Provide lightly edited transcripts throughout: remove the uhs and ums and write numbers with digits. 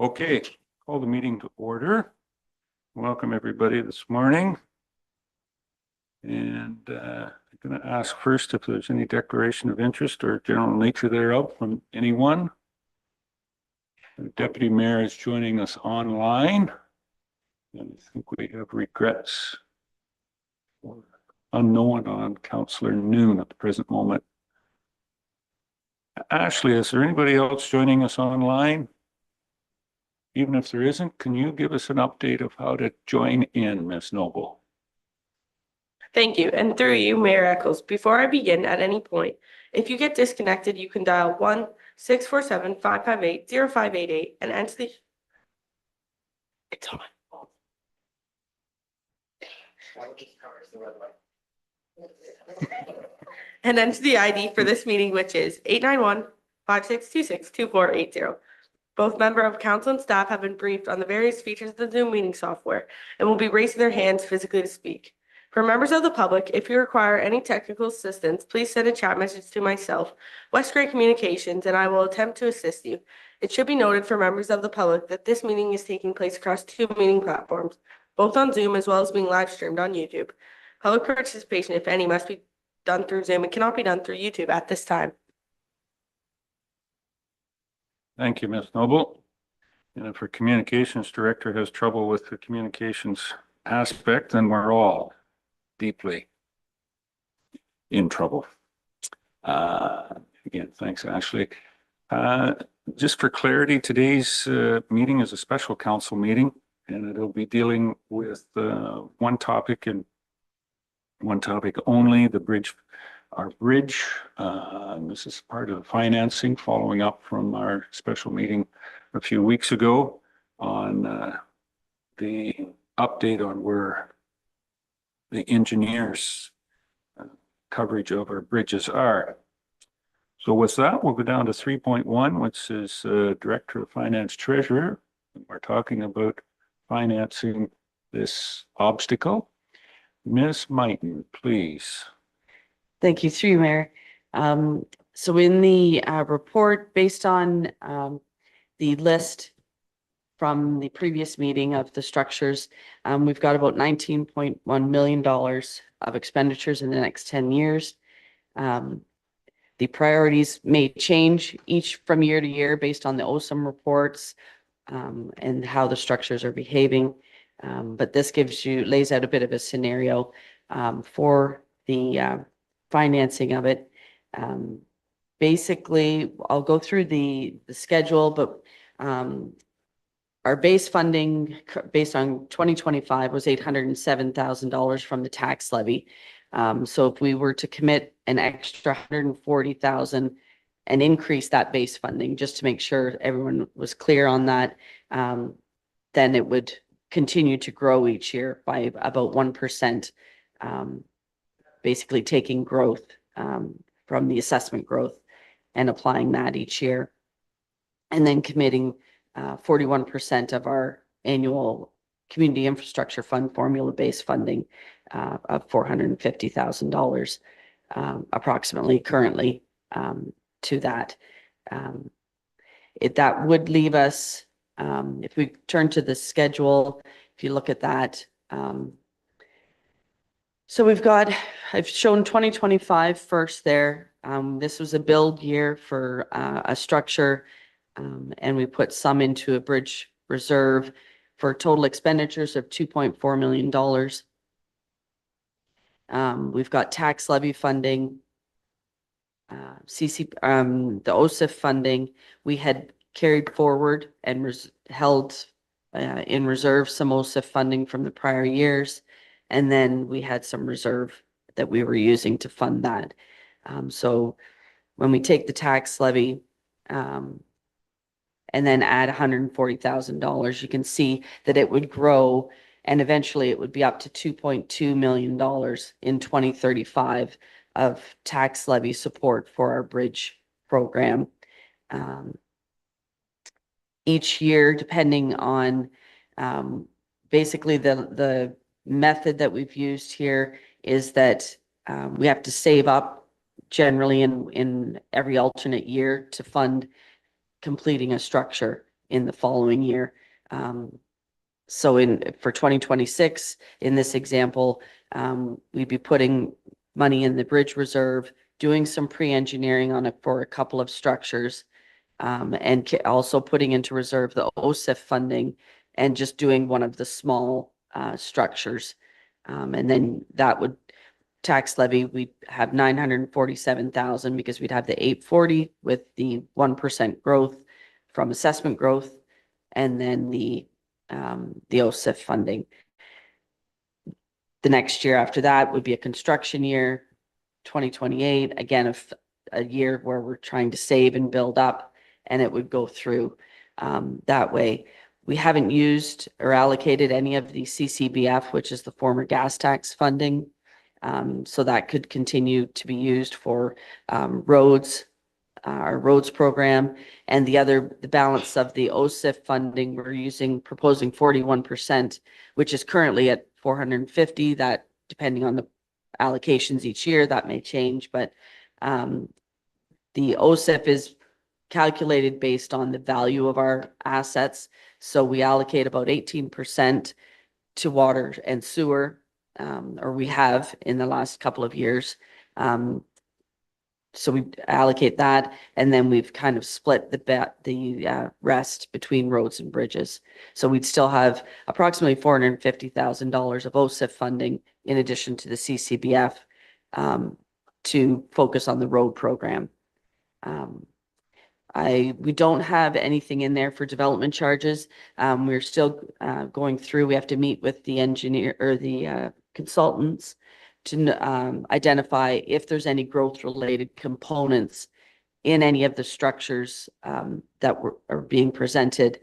Okay, call the meeting to order. Welcome everybody this morning. And I'm going to ask first if there's any declaration of interest or general nature thereof from anyone. The Deputy Mayor is joining us online. And I think we have regrets or unknown on Councillor Noon at the present moment. Ashley, is there anybody else joining us online? Even if there isn't, can you give us an update of how to join in, Ms. Noble? Thank you. And through you, Mayor Eccles, before I begin at any point, if you get disconnected, you can dial 1-647-558-0588 and enter the... It's on. And enter the ID for this meeting, which is 891-5626-2480. Both member of council and staff have been briefed on the various features of the Zoom meeting software and will be raising their hands physically to speak. For members of the public, if you require any technical assistance, please send a chat message to myself, West Grey Communications, and I will attempt to assist you. It should be noted for members of the public that this meeting is taking place across 2 meeting platforms, both on Zoom as well as being live streamed on YouTube. Public participation, if any, must be done through Zoom. It cannot be done through YouTube at this time. Thank you, Ms. Noble. And if our communications director has trouble with the communications aspect, then we're all deeply in trouble. Again, thanks, Ashley. Just for clarity, today's meeting is a special council meeting, and it'll be dealing with one topic and one topic only, the bridge. Our bridge, this is part of the financing following up from our special meeting a few weeks ago on the update on where the engineers' coverage of our bridges are. So with that, we'll go down to 3.1, which is Director of Finance Treasurer. We're talking about financing this obstacle. Ms. Mighton, please. Thank you, through you, Mayor. So in the report, based on the list from the previous meeting of the structures, we've got about $19.1 million of expenditures in the next 10 years. The priorities may change each from year to year based on the OSAM reports and how the structures are behaving. But this lays out a bit of a scenario for the financing of it. Basically, I'll go through the schedule, but our base funding based on 2025 was $807,000 from the tax levy. So if we were to commit an extra $140,000 and increase that base funding, just to make sure everyone was clear on that, then it would continue to grow each year by about 1%. Basically taking growth from the assessment growth and applying that each year. And then committing 41% of our annual community infrastructure fund formula-based funding of $450,000 approximately currently to that. That would leave us, if we turn to the schedule, if you look at that, so I've shown 2025 first there. This was a build year for a structure, and we put some into a bridge reserve for total expenditures of $2.4 million. We've got tax levy funding, the OSIF funding. We had carried forward and held in reserve some OSIF funding from the prior years. And then we had some reserve that we were using to fund that. So when we take the tax levy and then add $140,000, you can see that it would grow and eventually it would be up to $2.2 million in 2035 of tax levy support for our bridge program. Each year, depending on basically the method that we've used here is that we have to save up generally in every alternate year to fund completing a structure in the following year. So for 2026, in this example, we'd be putting money in the bridge reserve, doing some pre-engineering on it for a couple of structures, and also putting into reserve the OSIF funding and just doing one of the small structures. And then that would tax levy, we'd have 947,000 because we'd have the 840 with the 1% growth from assessment growth, and then the OSIF funding. The next year after that would be a construction year, 2028, again, a year where we're trying to save and build up, and it would go through that way. We haven't used or allocated any of the CCBF, which is the former gas tax funding. So that could continue to be used for roads, our roads program, and the balance of the OSIF funding, we're proposing 41%, which is currently at 450. That, depending on the allocations each year, that may change, but the OSIF is calculated based on the value of our assets. So we allocate about 18% to water and sewer, or we have in the last couple of years. So we allocate that, and then we've kind of split the rest between roads and bridges. So we'd still have approximately $450,000 of OSIF funding in addition to the CCBF to focus on the road program. We don't have anything in there for development charges. We're still going through. We have to meet with the engineer or the consultants to identify if there's any growth-related components in any of the structures that are being presented.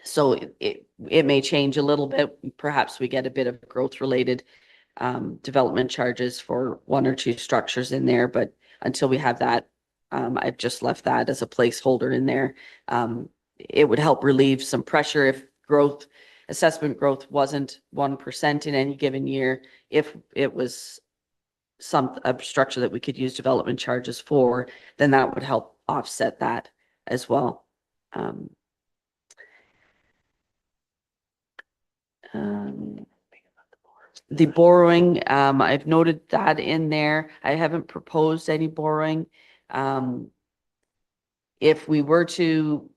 So it may change a little bit. Perhaps we get a bit of growth-related development charges for one or two structures in there, but until we have that, I've just left that as a placeholder in there. It would help relieve some pressure if assessment growth wasn't 1% in any given year. If it was a structure that we could use development charges for, then that would help offset that as well. The borrowing, I've noted that in there. I haven't proposed any borrowing. If we were to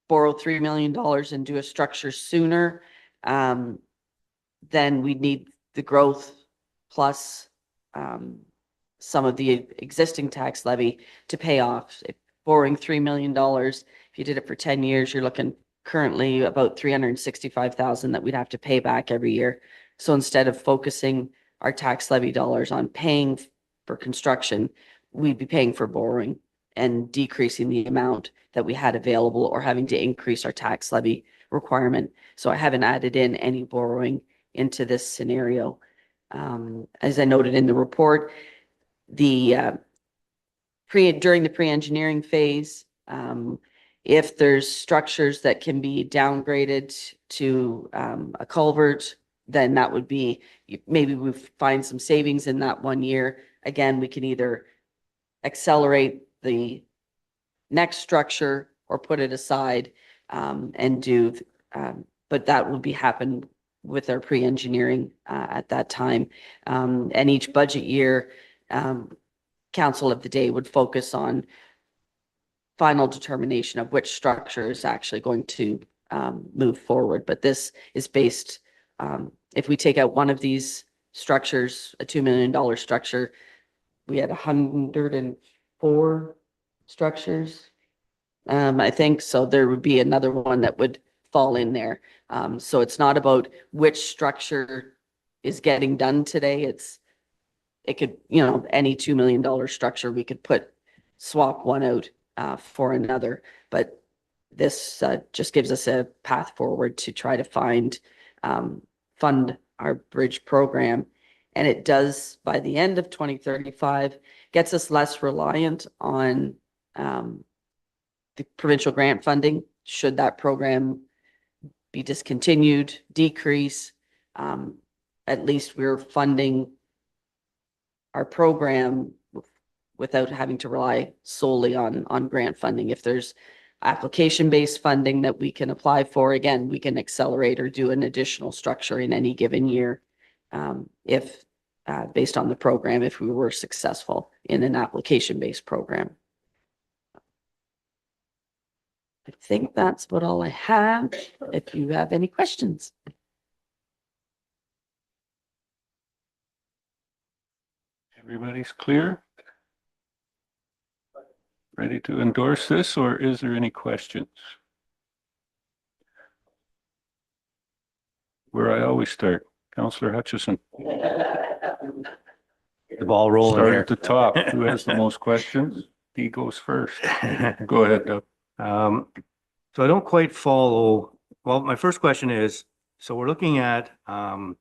borrow $3 million and do a structure sooner, then we'd need the growth plus some of the existing tax levy to pay off. If borrowing $3 million, if you did it for 10 years, you're looking currently about $365,000 that we'd have to pay back every year. So instead of focusing our tax levy dollars on paying for construction, we'd be paying for borrowing and decreasing the amount that we had available or having to increase our tax levy requirement. So I haven't added in any borrowing into this scenario. As I noted in the report, during the pre-engineering phase, if there's structures that can be downgraded to a culvert, then that would be, maybe we find some savings in that 1 year. Again, we can either accelerate the next structure or put it aside and do, but that will happen with our pre-engineering at that time. And each budget year, council of the day would focus on final determination of which structure is actually going to move forward. But this is based, if we take out one of these structures, a $2 million structure, we had 104 structures, I think. So there would be another one that would fall in there. So it's not about which structure is getting done today. It could, any $2 million structure, we could swap one out for another. But this just gives us a path forward to try to fund our bridge program. And it does, by the end of 2035, gets us less reliant on the provincial grant funding. Should that program be discontinued, decrease, at least we're funding our program without having to rely solely on grant funding. If there's application-based funding that we can apply for. Again, we can accelerate or do an additional structure in any given year. If based on the program, if we were successful in an application-based program. I think that's what all I have. If you have any questions. Everybody's clear? Ready to endorse this, or is there any questions? Where I always start, Councillor Hutchison. The ball rolling Start here. at the top. Who has the most questions? He goes first. Go ahead, Doug. So I don't quite follow. Well, my first question is, so we're looking at, we have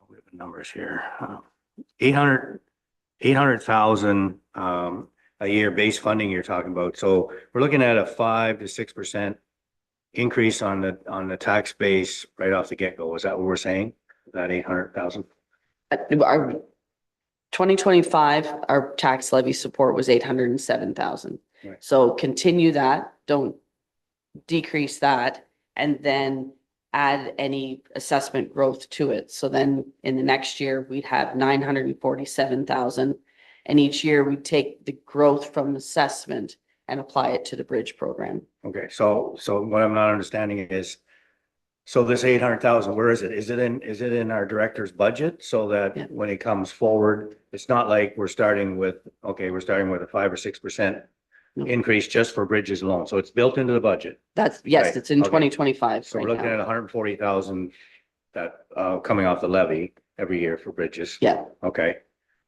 the numbers here, 800,000, a year base funding you're talking about. So we're looking at a 5 to 6% increase on the tax base right off the get-go. Is that what we're saying? That 800,000? Our 2025, our tax levy support was 807,000. Right. So continue that, don't decrease that, and then add any assessment growth to it. So then in the next year, we'd have 947,000. And each year we take the growth from assessment and apply it to the bridge program. Okay, so what I'm not understanding is, so this 800,000, where is it? Is it in our director's budget so Yeah. that when it comes forward, it's not like we're starting with a 5 or 6% No. increase just for bridges alone. So it's built into the budget. That's, yes, Right, it's in okay. 2025 So we're right looking at now. 140,000 that coming off the levy every year for bridges. Yeah, Okay.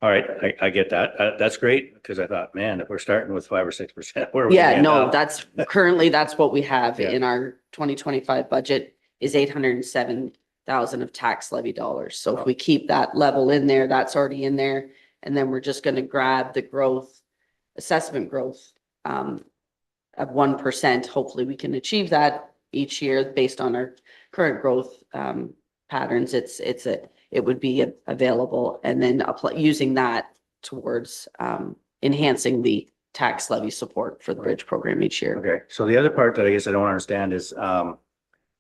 All right, I get that. That's great because I thought, man, if we're starting with 5 or 6%, where are we? yeah, gonna end no, up? that's currently, that's what we have Yeah. in our 2025 budget is 807,000 of tax levy dollars. So if we keep that level in there, that's already in there. And then we're just going to grab the growth, assessment growth of 1%. Hopefully we can achieve that each year based on our current growth patterns. It would be available, and then using that towards enhancing the tax levy support for the bridge program each year. Okay, so the other part that I guess I don't understand is,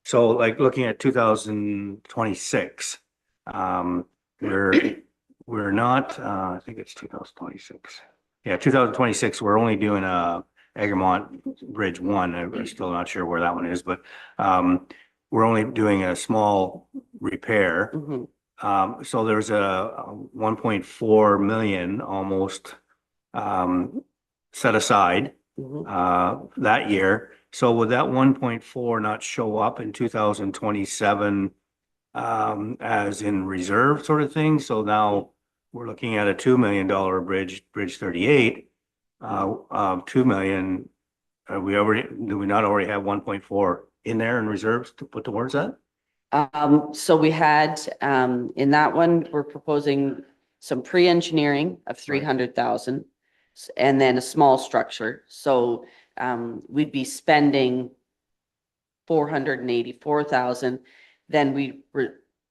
so like looking at 2026, we're not, I think it's 2026. Yeah, 2026, we're only doing Egremont Bridge 1. I'm still not sure where that one is, but we're only doing a small repair. Mhm. So there's a 1.4 million almost set aside Mhm. that year. So would that 1.4 not show up in 2027 as in reserve sort of thing? So now we're looking at a $2 million bridge 38, 2 million. Do we not already have 1.4 in there in reserves to put towards that? So we had, in that one, we're proposing some pre-engineering of 300,000 and then a small structure. So, we'd be spending 484,000. Then we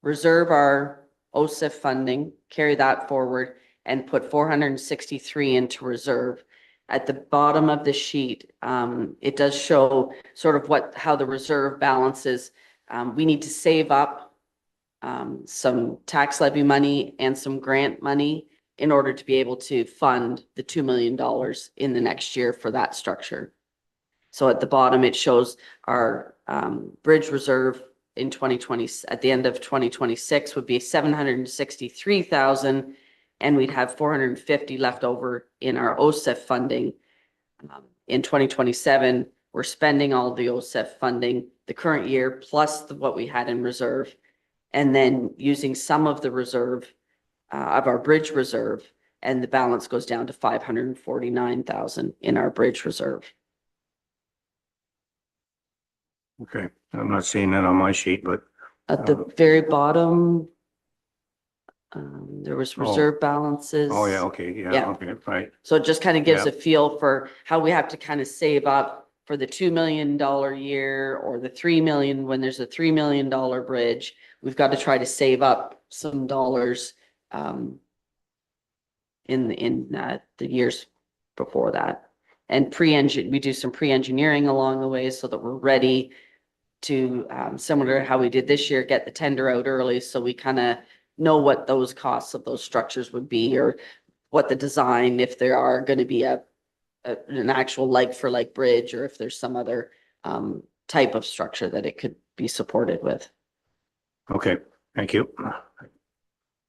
reserve our OSIF funding, carry that forward and put 463 into reserve. At the bottom of the sheet, it does show sort of how the reserve balance is. We need to save up some tax levy money and some grant money in order to be able to fund the $2 million in the next year for that structure. So at the bottom, it shows our bridge reserve in 2020, at the end of 2026 would be 763,000, and we'd have 450 left over in our OSIF funding. In 2027, we're spending all the OSIF funding the current year plus what we had in reserve, and then using some of the reserve of our bridge reserve, and the balance goes down to 549,000 in our bridge reserve. Okay, I'm not seeing that on my sheet, but At the very bottom, there was Oh. reserve balances. oh yeah, okay, yeah, Yeah. okay, right. So it just kind of gives Yeah. a feel for how we have to kind of save up for the $2 million year or the 3 million, when there's a $3 million bridge. We've got to try to save up some dollars in the years before that. And we do some pre-engineering along the way so that we're ready to, similar to how we did this year, get the tender out early so we kind of know what those costs of those structures would be, or what the design, if there are going to be an actual like for like bridge, or if there's some other type of structure that it could be supported with. Okay, thank you.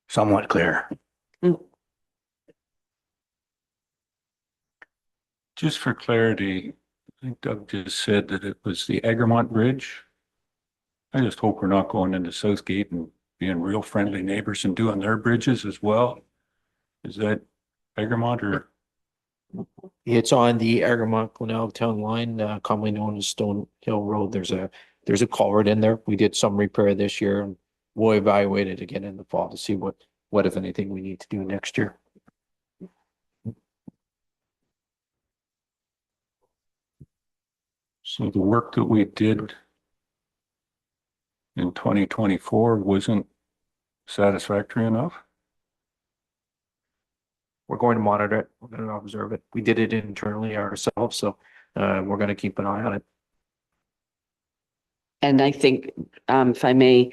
Somewhat clear. Just for clarity, I think Doug just said that it was the Egremont Bridge. I just hope we're not going into Southgate and being real friendly neighbors and doing their bridges as well. Is that Egremont or? It's on the Egremont-Glenelg Town Line, commonly known as Stone Hill Road. There's a culvert in there. We did some repair this year, and we'll evaluate it again in the fall to see what if anything we need to do next year. So the work that we did in 2024 wasn't satisfactory enough? We're going to monitor it. We're going to observe it. We did it internally ourselves, so we're going to keep an eye on it. And I think, if I may,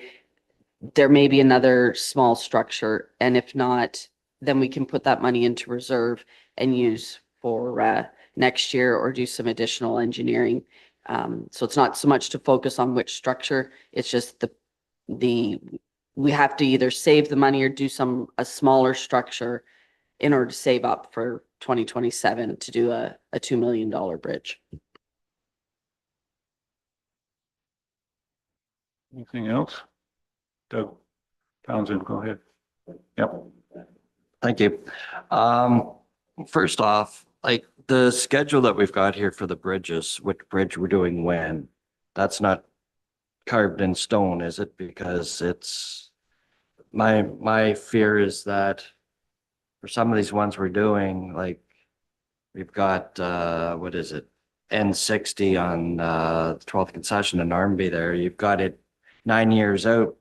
there may be another small structure, and if not, then we can put that money into reserve and use for next year, or do some additional engineering. So it's not so much to focus on which structure, it's just we have to either save the money or do a smaller structure in order to save up for 2027 to do a $2 million bridge. Anything else? Doug Townsend, go ahead. Yep. Thank you. First off, like the schedule that we've got here for the bridges, which bridge we're doing when, that's not carved in stone, is it? Because it's, my fear is that for some of these ones we're doing, like we've got, what is it? N60 on, 12th concession in Armby there. You've got it 9 years out,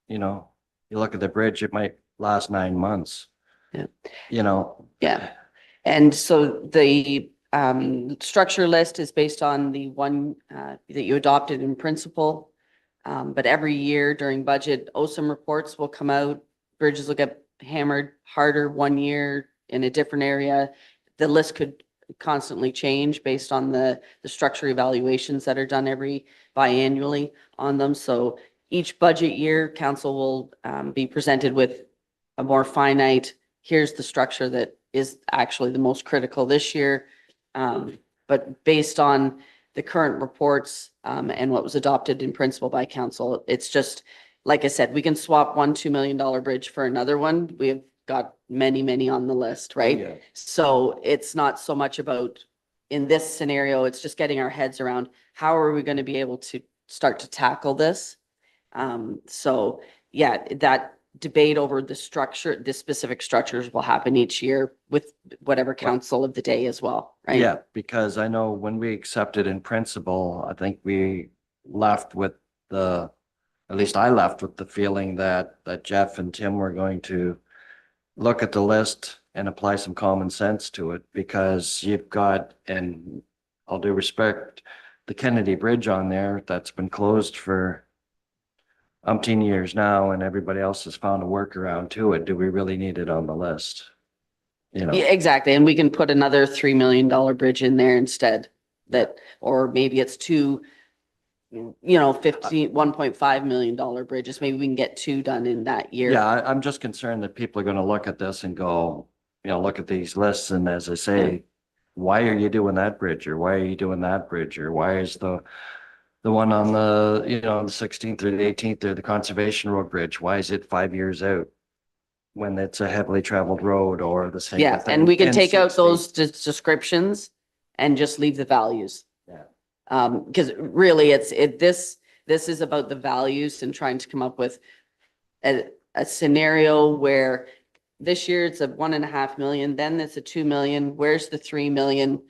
you know, you look at the bridge, it might last 9 months. Yeah. You know. Yeah. And so the structure list is based on the one that you adopted in principle. But every year during budget, OSIM reports will come out. Bridges will get hammered harder one year in a different area. The list could constantly change based on the structure evaluations that are done biannually on them. So each budget year, council will be presented with a more finite, here's the structure that is actually the most critical this year. But based on the current reports and what was adopted in principle by council, it's just, like I said, we can swap one $2 million bridge for another one. We've got many on the list, right? Yeah. So it's not so much about, in this scenario, it's just getting our heads around how are we going to be able to start to tackle this. So yeah, that debate over the specific structures will happen each year with whatever council of the day as well, right? Yeah, because I know when we accepted in principle, I think we left with at least I left with the feeling that Jeff and Tim were going to look at the list and apply some common sense to it, because you've got, and all due respect, the Kennedy Bridge on there that's been closed for umpteen years now, and everybody else has found a workaround to it. Do we really need it on the list? You know? Yeah, exactly. And we can put another $3 million bridge in there instead, or maybe it's two, $1.5 million bridges. Maybe we can get 2 done in that year. Yeah, I'm just concerned that people are gonna look at this and go, look at these lists, and as I say, why are you doing that bridge, or why are you doing that bridge, or why is the one on the, the 16th or the 18th or the Conservation Road Bridge, why is it 5 years out when it's a heavily traveled road, or the same? Yeah, with and we can take out N60? those descriptions and just leave the values. Yeah. Because really this is about the values and trying to come up with a scenario where this year it's a 1.5 million, then it's a 2 million, where's the 3 million?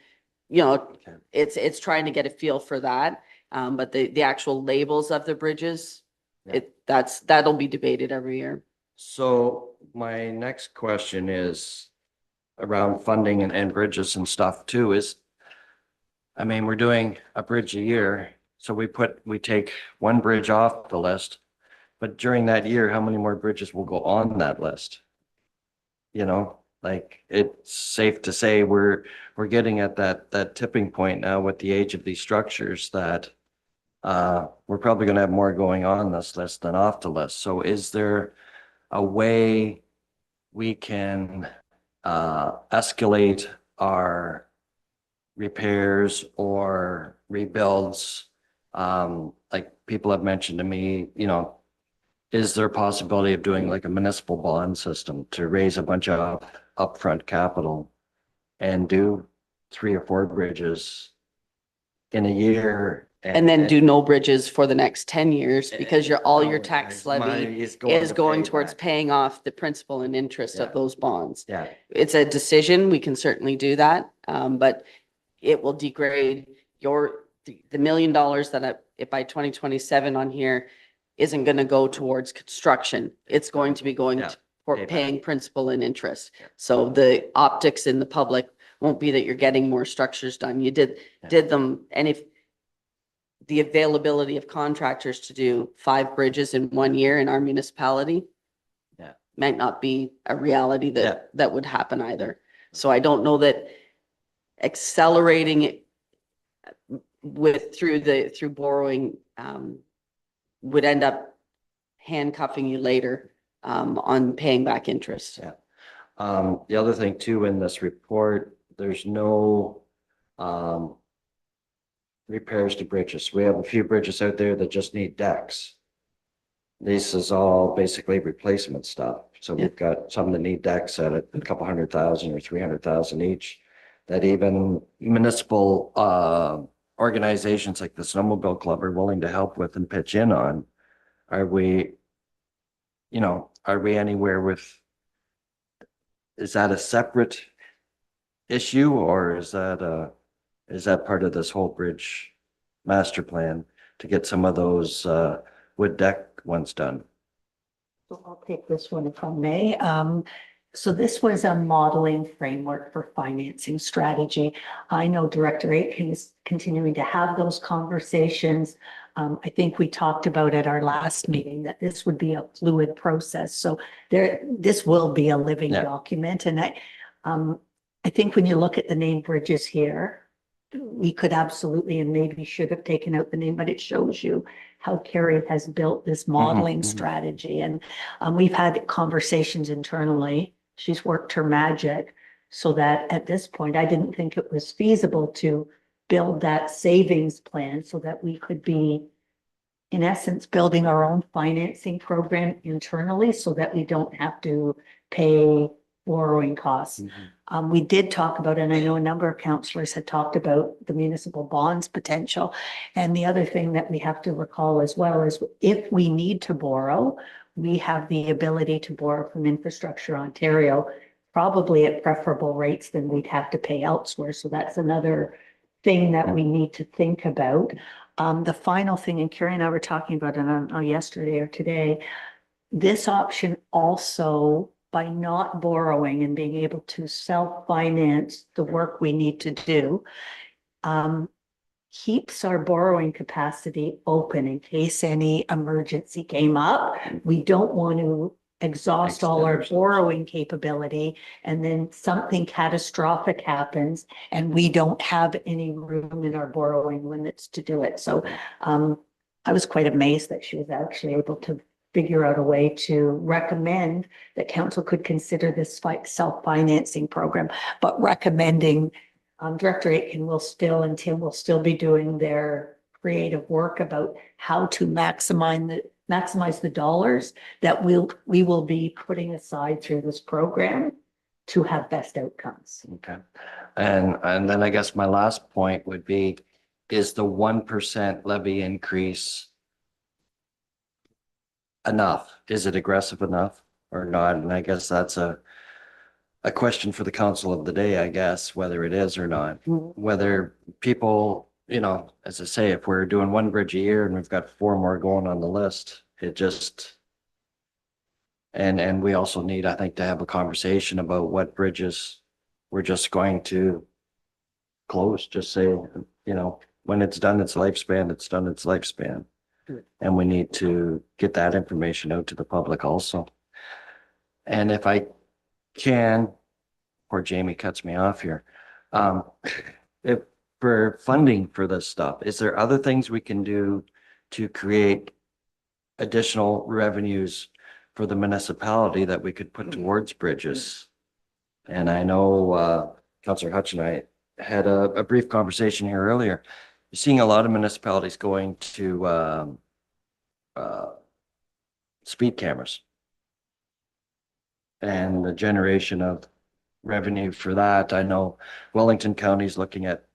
It's trying to get a feel for that. But the actual labels of the bridges, Yeah. that'll be debated every year. So my next question is around funding and bridges and stuff too, is I mean, we're doing a bridge a year, so we take one bridge off the list. But during that year, how many more bridges will go on that list? You know, like it's safe to say we're getting at that tipping point now with the age of these structures that we're probably gonna have more going on this list than off the list. So is there a way we can escalate our repairs or rebuilds? Like people have mentioned to me, you know, is there a possibility of doing like a municipal bond system to raise a bunch of upfront capital and do 3 or 4 bridges in a year? And then do no bridges for the next 10 years because all your tax levy money is to going pay towards back. paying off the principal and interest Yeah. of those bonds. Yeah, It's a decision. We can certainly do that. But it will degrade the $1 million that if by 2027 on here isn't going to go towards construction. It's going to be going Yeah. for Payback. paying principal and interest. Yeah. So the optics in the public won't be that you're getting more structures done. You did them. And if the availability of contractors to do 5 bridges in 1 year in our municipality Yeah. might not be a reality Yeah. that would happen either. So I don't know that accelerating it through borrowing would end up handcuffing you later on paying back interest. Yeah. The other thing too, in this report, there's no repairs to bridges. We have a few bridges out there that just need decks. This is all basically replacement stuff. So we've got some that need decks at a couple $100,000 or $300,000 each. That even municipal organizations like the Snowmobile Club are willing to help with and pitch in on. Are we anywhere with? Is that a separate issue or is that part of this whole bridge master plan to get some of those wood deck ones done? So I'll take this one if I may. So this was a modeling framework for financing strategy. I know Director Aitken is continuing to have those conversations. I think we talked about at our last meeting that this would be a fluid process. So this will be a living Yeah. document. And I think when you look at the name bridges here, we could absolutely and maybe should have taken out the name, but it shows you how Carrie has built this modeling mhm. strategy. And we've had conversations internally. She's worked her magic so that at this point, I didn't think it was feasible to build that savings plan so that we could be, in essence, building our own financing program internally so that we don't have to pay borrowing costs. We did talk about, and I know a number of councillors had talked about the municipal bonds potential. And the other thing that we have to recall as well is if we need to borrow, we have the ability to borrow from Infrastructure Ontario, probably at preferable rates than we'd have to pay elsewhere. So that's another thing that we need to think about. The final thing, and Carrie and I were talking about it, I don't know, yesterday or today, this option also, by not borrowing and being able to self-finance the work we need to do, keeps our borrowing capacity open in case any emergency came up. We don't want to exhaust all our borrowing capability and then something catastrophic happens and we don't have any room in our borrowing limits to do it. So I was quite amazed that she was actually able to figure out a way to recommend that council could consider this self-financing program, but recommending Director Aitken will still, and Tim will still be doing their creative work about how to maximize the dollars that we will be putting aside through this program to have best outcomes. Okay. And then I guess my last point would be, is the 1% levy increase enough? Is it aggressive enough or not? And I guess that's a question for the council of the day, I guess, whether it is or not. Whether people, you know, as I say, if we're doing one bridge a year and we've got 4 more going on the list, it just, and we also need, I think, to have a conversation about what bridges we're just going to closed, just say, you know, when it's done its lifespan, it's done its lifespan. And we need to get that information out to the public also. And if I can, or Jamie cuts me off here, if for funding for this stuff, is there other things we can do to create additional revenues for the municipality that we could put towards bridges? And I know, Councillor Hutch and I had a brief conversation here earlier. You're seeing a lot of municipalities going to, speed cameras. And the generation of revenue for that. I know Wellington County's looking at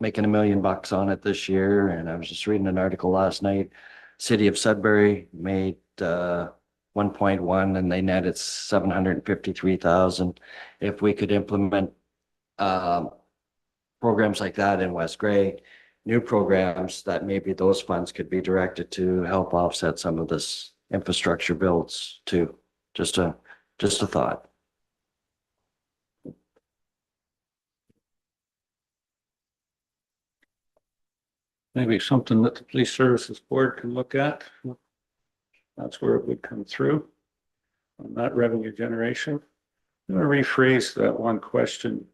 making $1 million on it this year. And I was just reading an article last night. City of Sudbury made 1.1 and they netted 753,000. If we could implement programs like that in West Gray, new programs that maybe those funds could be directed to help offset some of this infrastructure builds too. Just a thought. Maybe something that the Police Services Board can look at. That's where it would come through on that revenue generation. I'm going to rephrase that one question.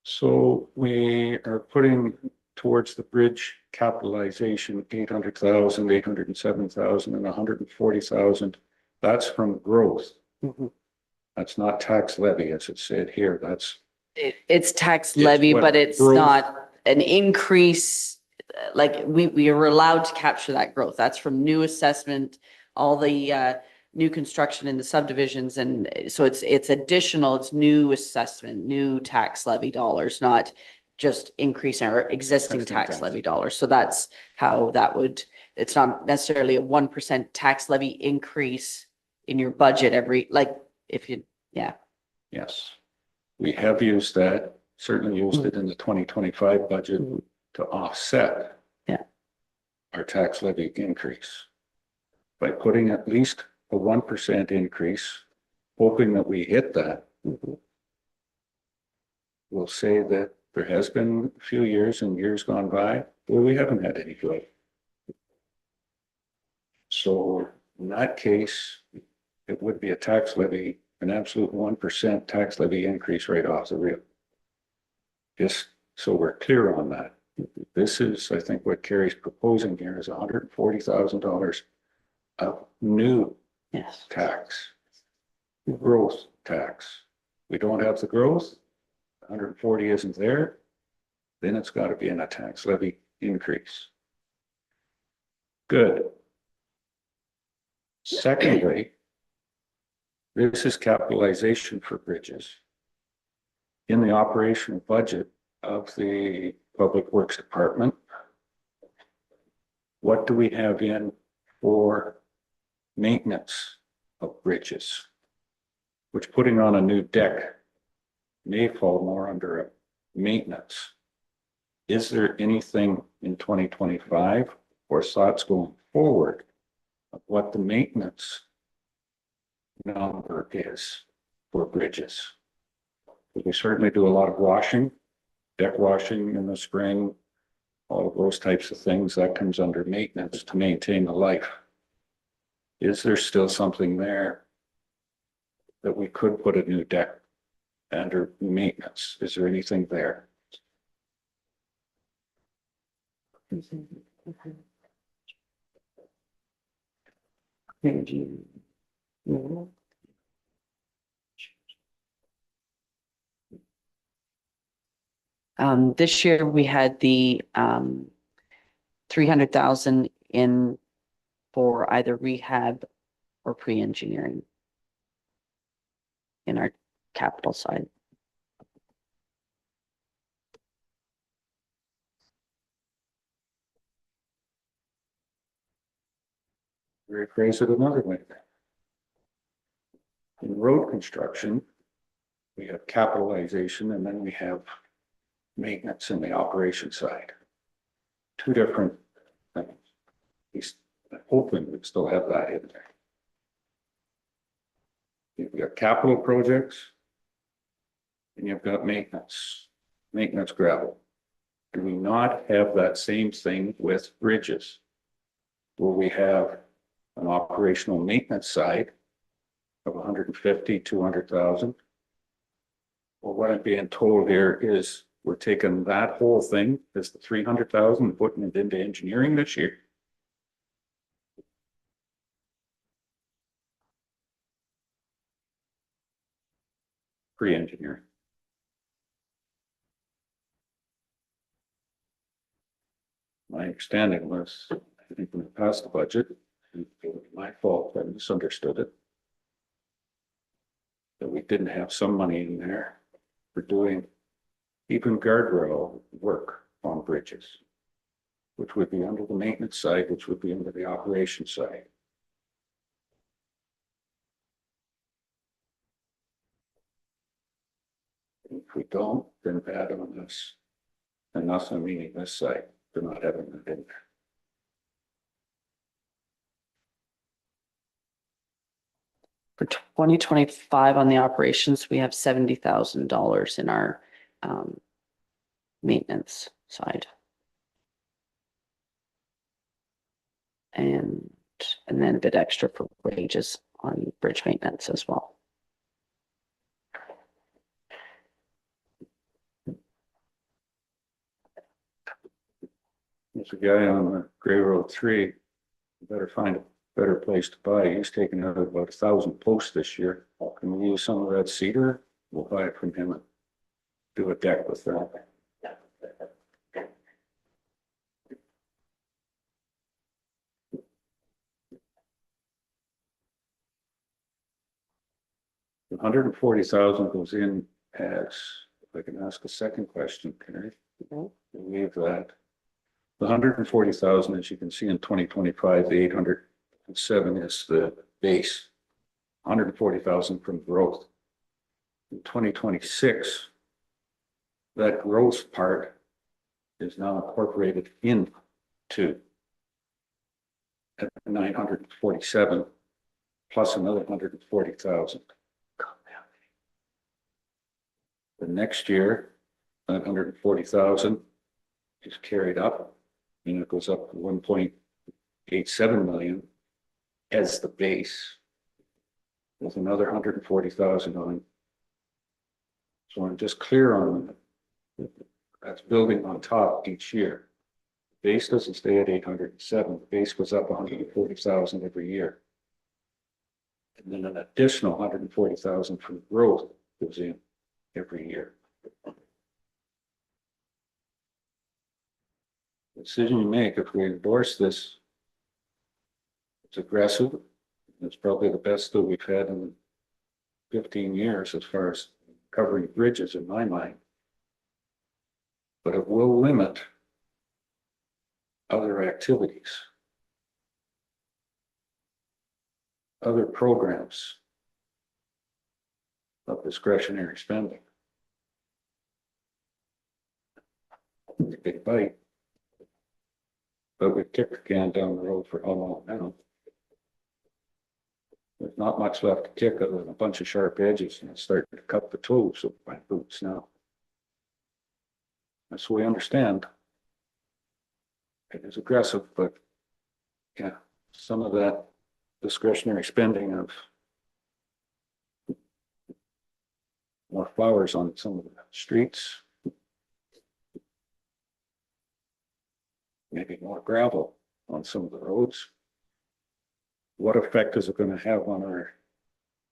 So we are putting towards the bridge capitalization, 800,000, 807,000 and 140,000. That's from growth. That's not tax levy, as it said here. That's It's tax It's levy, what but it's growth- not an increase. Like we are allowed to capture that growth. That's from new assessment, all the new construction in the subdivisions. And so it's additional, it's new assessment, new tax levy dollars, not just increase our existing tax levy dollars. So that's how that would, it's not necessarily a 1% tax levy increase in your budget every, like if you, yeah. yes. We have used that, certainly used it in the 2025 budget to offset our tax levy increase by putting at least a 1% increase, hoping that we hit that. We'll say that there has been a few years and years gone by where we haven't had any growth. So in that case, it would be a tax levy, an absolute 1% tax levy increase right off the rip. Just so we're clear on that. This is, I think, what Carrie's proposing here is $140,000 of new Yes. tax, growth tax. We don't have the growth, 140 isn't there, then it's got to be in a tax levy increase. Good. Secondly, this is capitalization for bridges. In the operational budget of the Public Works Department, what do we have in for maintenance of bridges? Which putting on a new deck may fall more under a maintenance. Is there anything in 2025 or thoughts going forward of what the maintenance number is for bridges? We certainly do a lot of washing, deck washing in the spring, all of those types of things that comes under maintenance to maintain the life. Is there still something there that we could put a new deck under maintenance? Is there anything there? This year we had the 300,000 in for either rehab or pre-engineering in our capital side. Rephrase it another way. In road construction, we have capitalization and then we have maintenance in the operation side. Two different things. At least I'm hoping we still have that in there. You've got capital projects and you've got maintenance. maintenance gravel. Do we not have that same thing with bridges? Where we have an operational maintenance side of 150, 200,000. Well, what I'm being told here is we're taking that whole thing, as the 300,000, and putting it into engineering this year. Pre-engineering. My understanding was, I think when we passed the budget, and it was my fault, I misunderstood it. That we didn't have some money in there for doing even guardrail work on bridges. Which would be under the maintenance side, which would be under the operation side. If we don't, then bad on us. And us, I meaning this side, for not having it in there. For 2025 on the operations, we have $70,000 in our maintenance side. And then a bit extra for wages on bridge maintenance as well. There's a guy on the Gray Road 3. You better find a better place to buy. He's taken out about 1,000 posts this year. Can we use some of that cedar? We'll buy it from him and do a deck with that. The 140,000 goes in as, if I can ask a second question, Carrie. Leave that. The 140,000, as you can see in 2025, the 807 is the base. 140,000 from growth. In 2026, that growth part is now incorporated into at 947 plus another 140,000. The next year, that 140,000 is carried up, and it goes up to 1.87 million as the base, with another 140,000 on. So I'm just clear on that. That's building on top each year. The base doesn't stay at 807. The base goes up 140,000 every year. And then an additional 140,000 from growth goes in every year. The decision you make, if we endorse this, it's aggressive. It's probably the best that we've had in 15 years as far as covering bridges in my mind. But it will limit other activities, other programs of discretionary spending. It's a big bite. But we've kicked the can down the road for how long now? There's not much left to kick other than a bunch of sharp edges, and it's starting to cut the toes of my boots now. That's what we understand. It is aggressive, but yeah, some of that discretionary spending of more flowers on some of the streets, maybe more gravel on some of the roads. What effect is it going to have on our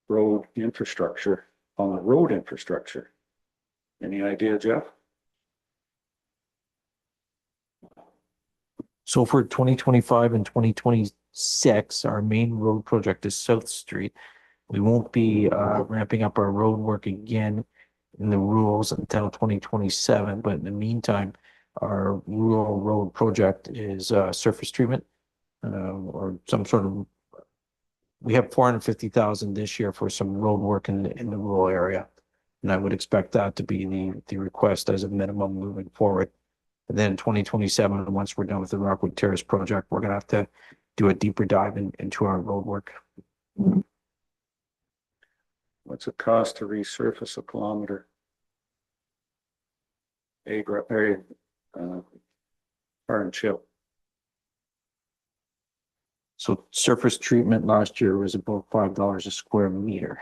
road infrastructure, on the road infrastructure? Any idea, Jeff? So for 2025 and 2026, our main road project is South Street. We won't be ramping up our road work again in the rules until 2027, but in the meantime, our rural road project is surface treatment or some sort of. We have 450,000 this year for some road work in the rural area, and I would expect that to be the request as a minimum moving forward. And then 2027, once we're done with the Rockwood Terrace project, we're gonna have to do a deeper dive into our road work. What's it cost to resurface a kilometer? Fire and chill. So surface treatment last year was about $5 a square meter.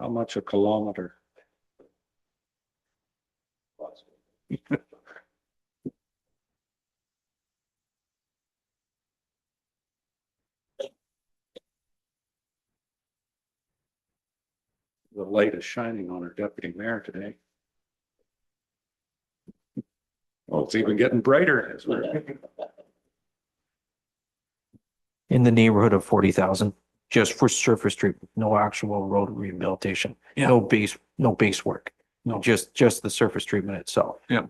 How much a kilometer? The light is shining on our deputy mayor today. Oh, it's even getting brighter as we're. In the neighborhood of 40,000, just for surface treatment, no actual road rehabilitation, Yeah. no base work. No. Just the surface treatment itself. Yeah.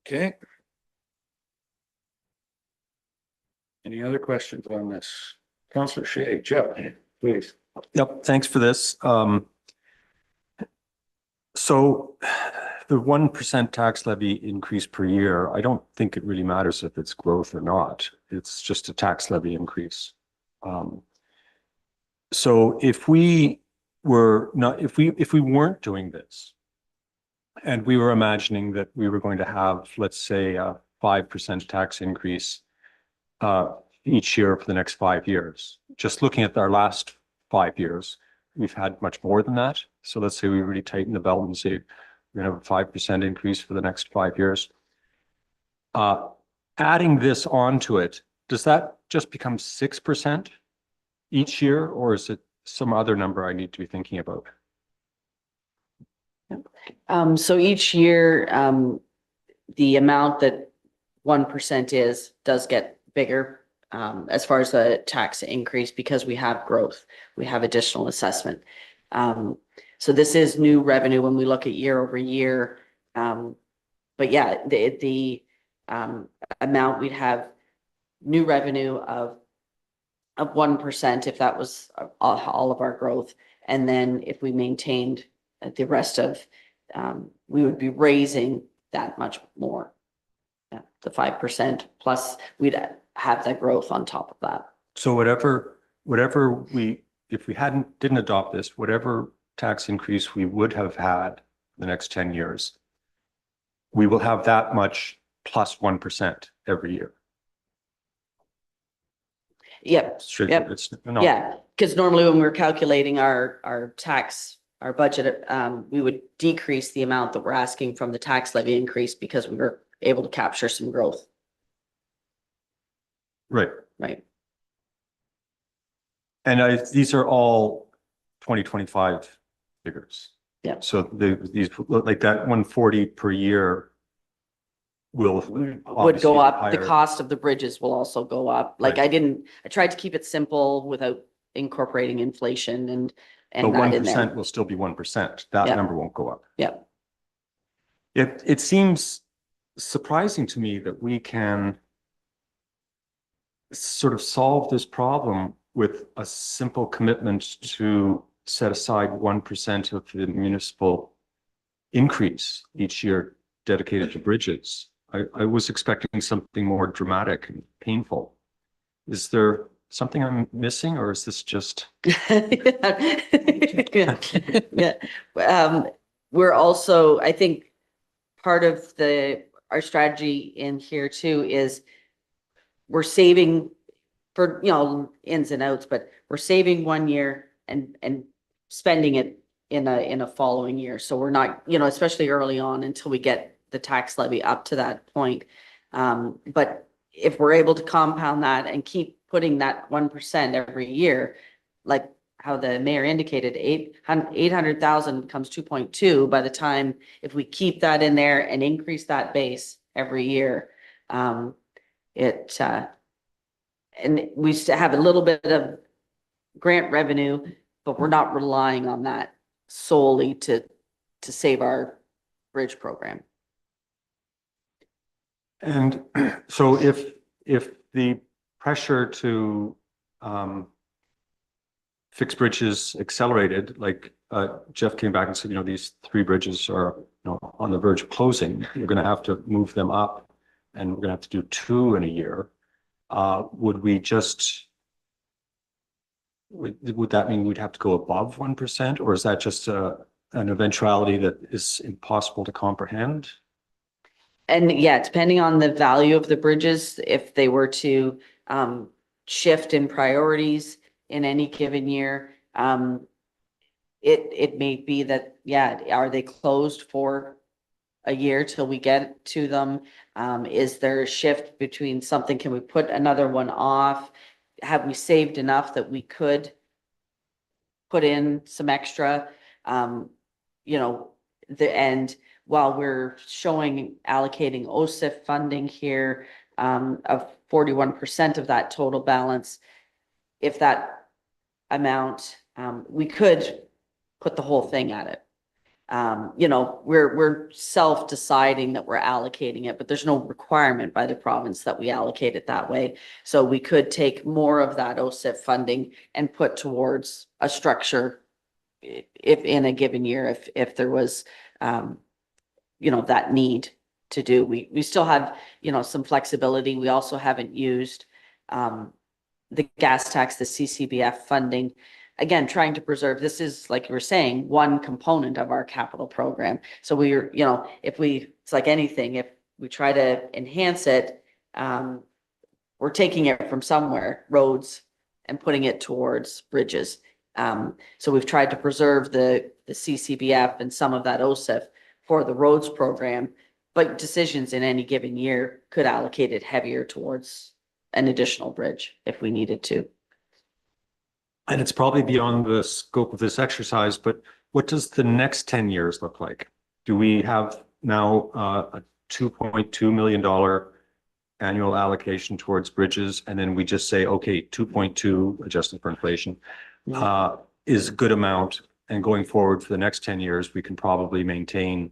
Okay. Any other questions on this? Counselor Shay, Jeff, please. Yep, thanks for this. So the 1% tax levy increase per year, I don't think it really matters if it's growth or not. It's just a tax levy increase. So if we weren't doing this and we were imagining that we were going to have, let's say, a 5% tax increase each year for the next 5 years, just looking at our last 5 years, we've had much more than that. So let's say we really tighten the belt and say we're gonna have a 5% increase for the next 5 years. Adding this onto it, does that just become 6% each year, or is it some other number I need to be thinking about? So each year, the amount that 1% does get bigger as far as the tax increase because we have growth, we have additional assessment. So this is new revenue when we look at year over year. But yeah, the amount we'd have new revenue of 1% if that was all of our growth. And then if we maintained the rest of, we would be raising that much more. Yeah, the 5% plus we'd have that growth on top of that. So if we didn't adopt this, whatever tax increase we would have had the next 10 years, we will have that much plus 1% every year. Yep. Yep. It's not. Yeah, because normally when we're calculating our tax, our budget, we would decrease the amount that we're asking from the tax levy increase because we were able to capture some growth, Right. right? And these are all 2025 figures. Yeah. So these, like that 140 per year will Would obviously go be up, the higher. cost of the bridges will also go up. Like Right. I tried to keep it simple without incorporating inflation and But that in 1% there. will still be 1%. That Yeah. number won't go up. Yeah. It seems surprising to me that we can sort of solve this problem with a simple commitment to set aside 1% of the municipal increase each year dedicated to bridges. I was expecting something more dramatic and painful. Is there something I'm missing, or is this just? Yeah. We're also, I think, part of our strategy in here too is we're saving for, ins and outs, but we're saving 1 year and spending it in a following year. So we're not, especially early on until we get the tax levy up to that point. But if we're able to compound that and keep putting that 1% every year, like how the mayor indicated, 800,000 becomes 2.2 by the time, if we keep that in there and increase that base every year, and we still have a little bit of grant revenue, but we're not relying on that solely to save our bridge program. And so if the pressure to fix bridges accelerated, like Jeff came back and said, these 3 bridges are on the verge of closing, you're going to have to move them up and we're going to have to do 2 in a year. Would we just would that mean we'd have to go above 1%, or is that just an eventuality that is impossible to comprehend? And yeah, depending on the value of the bridges, if they were to shift in priorities in any given year, it may be that, yeah, are they closed for a year till we get to them? Is there a shift between something, can we put another one off? Have we saved enough that we could put in some extra? You know, and while we're showing allocating OSIF funding here, of 41% of that total balance, if that amount, we could put the whole thing at it. You know, we're self-deciding that we're allocating it, but there's no requirement by the province that we allocate it that way. So we could take more of that OSIF funding and put towards a structure if in a given year, if there was, you know, that need to do. We still have, you know, some flexibility. We also haven't used the gas tax, the CCBF funding. Again, trying to preserve, this is, like you were saying, one component of our capital program. So we're, you know, it's like anything, if we try to enhance it, we're taking it from somewhere, roads, and putting it towards bridges. So we've tried to preserve the CCBF and some of that OSIF for the roads program, but decisions in any given year could allocate it heavier towards an additional bridge if we needed to. And it's probably beyond the scope of this exercise, but what does the next 10 years look like? Do we have now a $2.2 million annual allocation towards bridges, and then we just say, okay, 2.2 adjusted for inflation is a good amount, and going forward for the next 10 years, we can probably maintain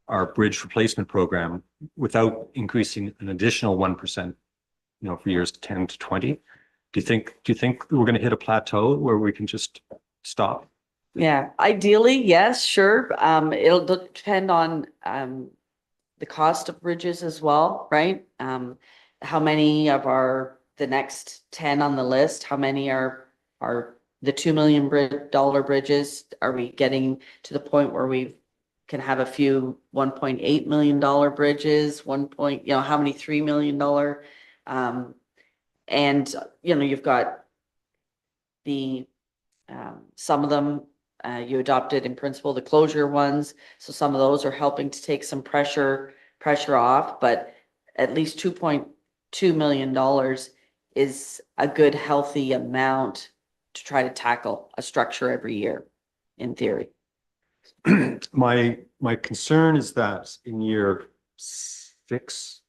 our bridge replacement program without increasing an additional 1%, you know, for years 10 to 20. Do you think we're going to hit a plateau where we can just stop? Yeah, ideally, yes, sure. It'll depend on the cost of bridges as well, right? How many of the next 10 on the list, how many are the $2 million bridges? Are we getting to the point where we can have a few $1.8 million bridges, you know, how many $3 million? And, you know, you've got the, some of them, you adopted in principle, the closure ones. So some of those are helping to take some pressure off, but at least $2.2 million is a good, healthy amount to try to tackle a structure every year, in theory. My concern is that in year 6,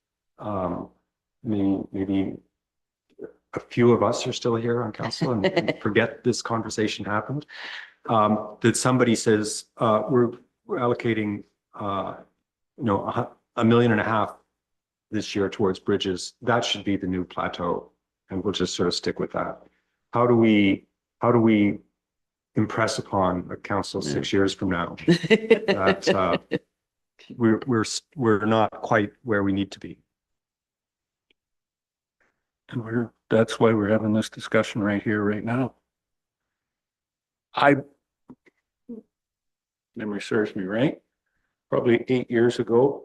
maybe a few of us are still here on council and forget this conversation happened. That somebody says, we're allocating, you know, $1.5 million this year towards bridges. That should be the new plateau, and we'll just sort of stick with that. How do we impress upon a council 6 years from now that we're not quite where we need to be? And that's why we're having this discussion right here, right now. Memory serves me right, probably 8 years ago,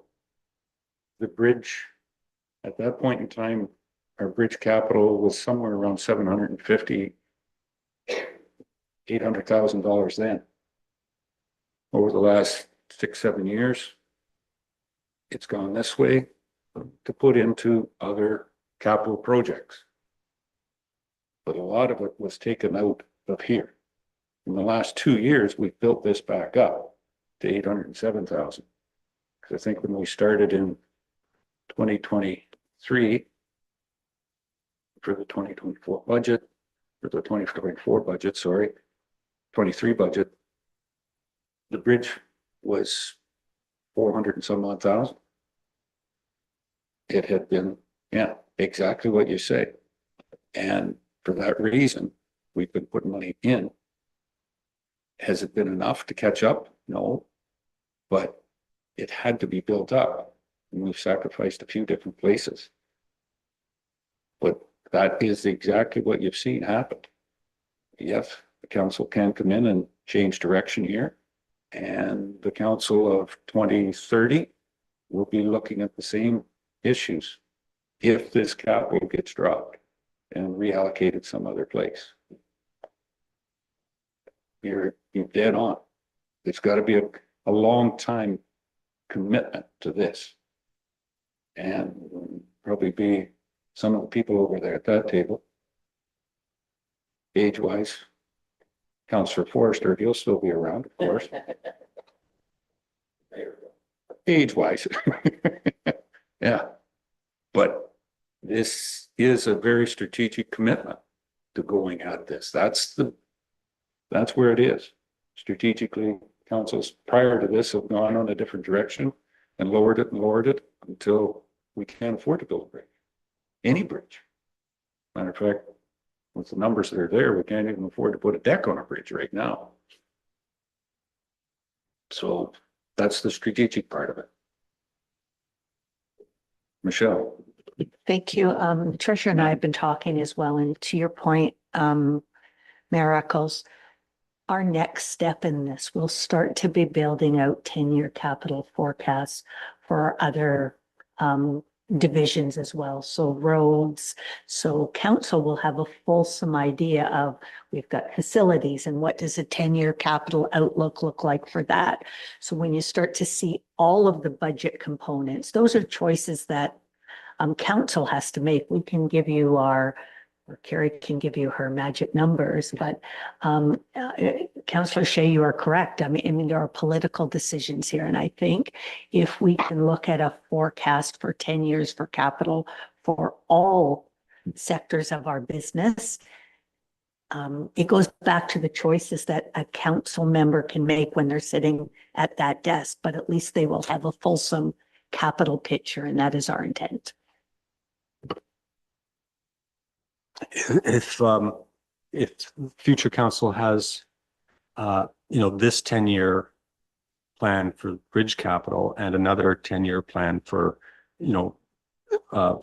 the bridge, at that point in time, our bridge capital was somewhere around $750,000, $800,000 then. Over the last 6-7 years, it's gone this way to put into other capital projects. But a lot of it was taken out of here. In the last 2 years, we've built this back up to 807,000. Because I think when we started in 2023 for the 2024 budget, for the 2024 budget, sorry, 23 budget, the bridge was 400 and some odd thousand. It had been, yeah, exactly what you say. And for that reason, we've been putting money in. Has it been enough to catch up? No, but it had to be built up, and we've sacrificed a few different places. But that is exactly what you've seen happen. yes, the council can come in and change direction here. And the council of 2030 will be looking at the same issues if this capital gets dropped and reallocated some other place. You're dead on. It's got to be a long time commitment to this. And probably be some of the people over there at that table. Age-wise, Councillor Forrester, he'll still be around, of course. Age-wise. Yeah. But this is a very strategic commitment to going at this. That's where it is. Strategically, councils prior to this have gone on a different direction and lowered it until we can't afford to build a bridge. Any bridge. Matter of fact, with the numbers that are there, we can't even afford to put a deck on a bridge right now. So that's the strategic part of it. Michelle. Thank you. Tricia and I have been talking as well, and to your point, Mayor Eccles, our next step in this will start to be building out 10-year capital forecasts for our other divisions as well. So roads, so council will have a fulsome idea of, we've got facilities and what does a 10-year capital outlook look like for that. So when you start to see all of the budget components, those are choices that council has to make. We can give you or Carrie can give you her magic numbers, but Councillor Shea, you are correct. I mean, there are political decisions here. And I think if we can look at a forecast for 10 years for capital for all sectors of our business, it goes back to the choices that a council member can make when they're sitting at that desk, but at least they will have a fulsome capital picture, and that is our intent. If future council has, this 10-year plan for bridge capital and another 10-year plan for,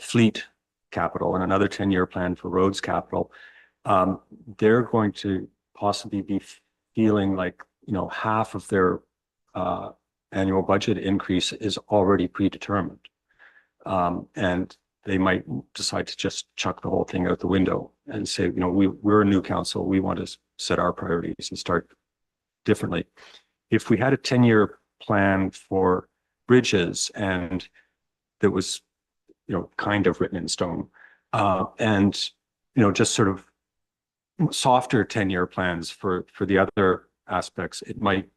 fleet capital and another 10-year plan for roads capital, they're going to possibly be feeling like, half of their annual budget increase is already predetermined. And they might decide to just chuck the whole thing out the window and say, we're a new council. We want to set our priorities and start differently. If we had a 10-year plan for bridges and that was, kind of written in stone, and, just sort of softer 10-year plans for the other aspects, it might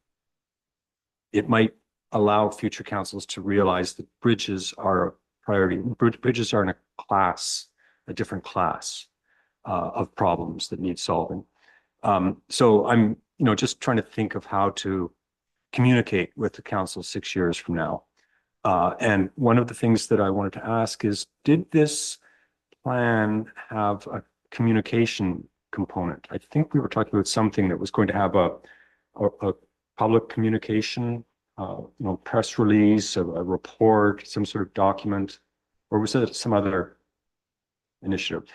allow future councils to realize that bridges are priority. Bridges are in a different class of problems that need solving. So I'm, just trying to think of how to communicate with the council 6 years from now. And one of the things that I wanted to ask is, did this plan have a communication component? I think we were talking about something that was going to have a public communication, press release, a report, some sort of document, or was it some other initiative?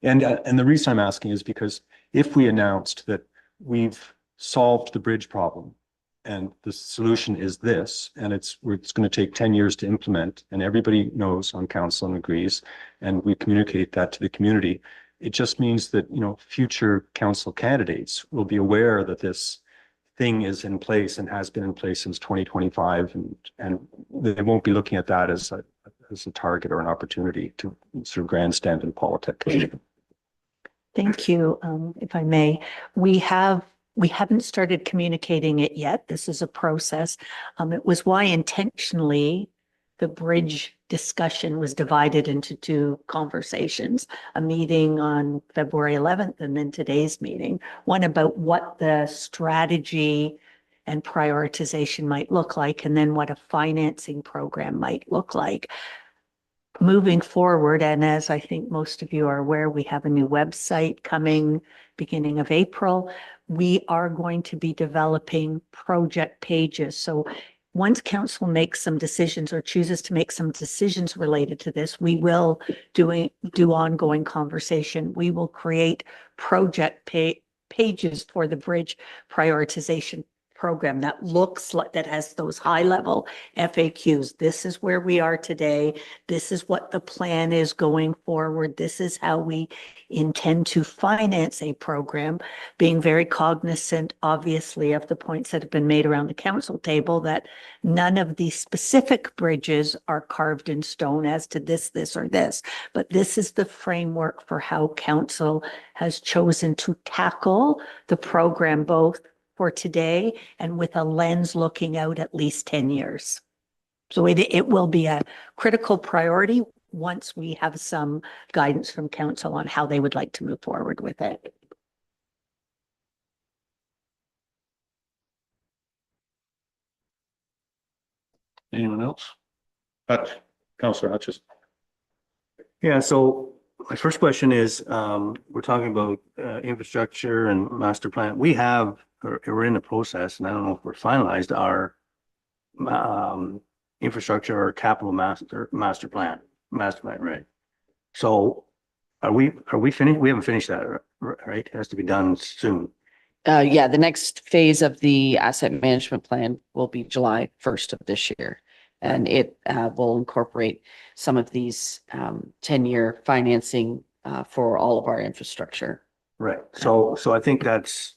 And the reason I'm asking is because if we announced that we've solved the bridge problem and the solution is this, and it's going to take 10 years to implement, and everybody knows on council and agrees, and we communicate that to the community, it just means that, future council candidates will be aware that this thing is in place and has been in place since 2025, and they won't be looking at that as a target or an opportunity to sort of grandstand in politics. Thank you. If I may, we haven't started communicating it yet. This is a process. It was why intentionally the bridge discussion was divided into two conversations, a meeting on February 11th and then today's meeting, one about what the strategy and prioritization might look like, and then what a financing program might look like. Moving forward, and as I think most of you are aware, we have a new website coming beginning of April. We are going to be developing project pages. So once council makes some decisions or chooses to make some decisions related to this, we will do ongoing conversation. We will create project pages for the bridge prioritization program that looks like, that has those high level FAQs. This is where we are today. This is what the plan is going forward. This is how we intend to finance a program, being very cognizant, obviously, of the points that have been made around the council table, that none of the specific bridges are carved in stone as to this, or this. But this is the framework for how council has chosen to tackle the program, both for today and with a lens looking out at least 10 years. So it will be a critical priority once we have some guidance from council on how they would like to move forward with it. Anyone else? Councillor Hutchins. Yeah, so my first question is, we're talking about infrastructure and master plan. We have, or we're in the process, and I don't know if we're finalized our infrastructure or capital master plan, right? So are we finished? We haven't finished that, right? It has to be done soon. Yeah, the next phase of the asset management plan will be July 1st of this year. And it will incorporate some of these 10-year financing for all of our infrastructure. Right. So I think that's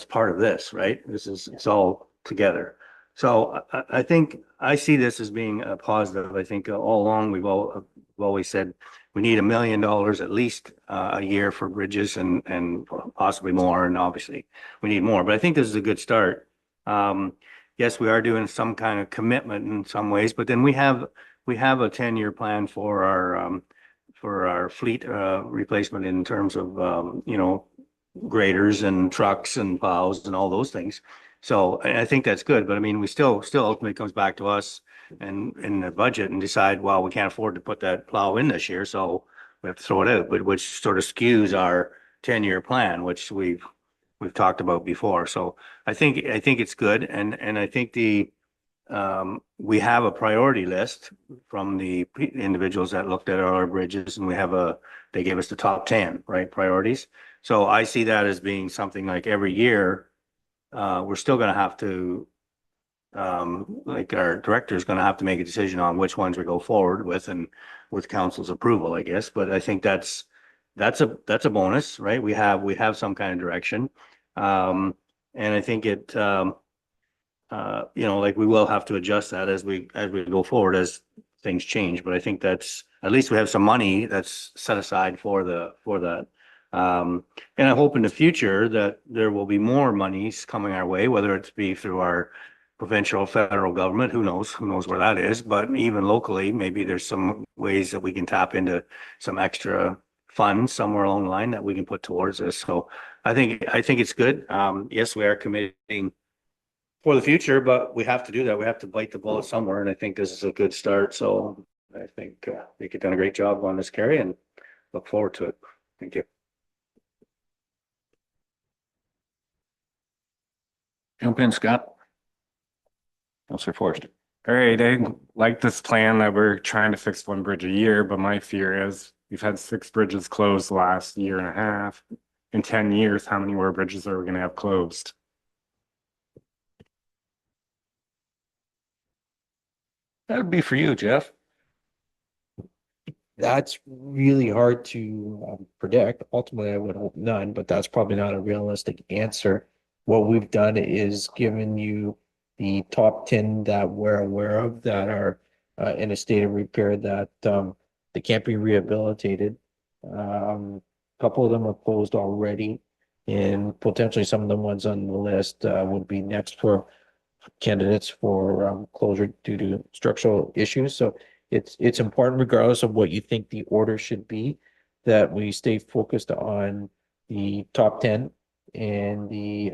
part of this, right? It's all together. So I think I see this as being a positive. I think all along we've always said we need $1 million at least a year for bridges and possibly more. And obviously we need more, but I think this is a good start. Yes, we are doing some kind of commitment in some ways, but then we have a 10-year plan for our fleet replacement in terms of graders and trucks and plows and all those things. So I think that's good, but I mean, we still ultimately comes back to us and in the budget and decide, well, we can't afford to put that plow in this year, so we have to throw it out, but which sort of skews our 10-year plan, which we've talked about before. So I think it's good. And I think we have a priority list from the individuals that looked at our bridges, and they gave us the top 10, right, priorities. So I see that as being something like every year, we're still going to have to, like our director is going to have to make a decision on which ones we go forward with and with council's approval, I guess. But I think that's a bonus, right? We have some kind of direction. And I think it, like we will have to adjust that as we go forward, as things change. But I think that's, at least we have some money that's set aside for that. And I hope in the future that there will be more monies coming our way, whether it's be through our provincial, federal government, who knows where that is, but even locally, maybe there's some ways that we can tap into some extra funds somewhere along the line that we can put towards this. So I think it's good. Yes, we are committing for the future, but we have to do that. We have to bite the bullet somewhere. And I think this is a good start. So I think you've done a great job on this, Kerry, and look forward to it. Thank you. Jump in, Scott. Councillor Forrester. All right, I like this plan that we're trying to fix one bridge a year, but my fear is we've had 6 bridges closed the last year and a half. In 10 years, how many more bridges are we going to have closed? That would be for you, Jeff. That's really hard to predict. Ultimately, I would hope none, but that's probably not a realistic answer. What we've done is given you the top 10 that we're aware of that are in a state of repair that they can't be rehabilitated. A couple of them are closed already, and potentially some of the ones on the list would be next for candidates for closure due to structural issues. So it's important, regardless of what you think the order should be, that we stay focused on the top 10 and the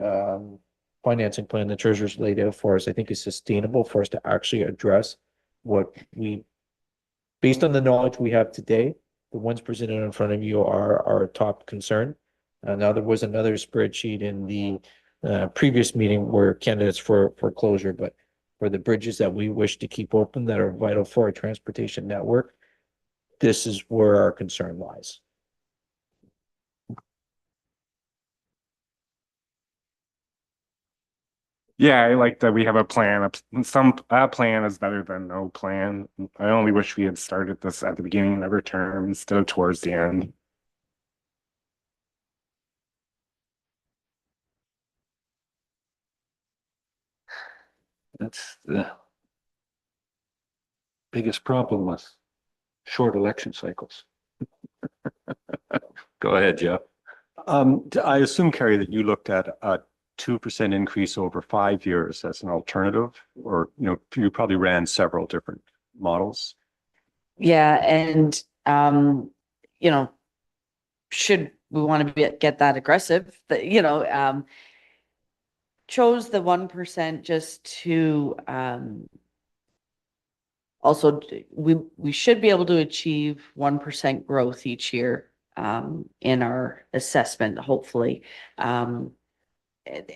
financing plan the treasurer's laid out for us. I think is sustainable for us to actually address what we, based on the knowledge we have today, the ones presented in front of you are our top concern. Now there was another spreadsheet in the previous meeting where candidates for closure, but for the bridges that we wish to keep open that are vital for our transportation network, this is where our concern lies. Yeah, I like that we have a plan. A plan is better than no plan. I only wish we had started this at the beginning of our term instead of towards the end. That's the biggest problem with short election cycles. Go ahead, Jeff. I assume, Carrie, that you looked at a 2% increase over 5 years as an alternative, or, you probably ran several different models. Yeah, and should we want to get that aggressive, chose the 1% just to also we should be able to achieve 1% growth each year in our assessment, hopefully.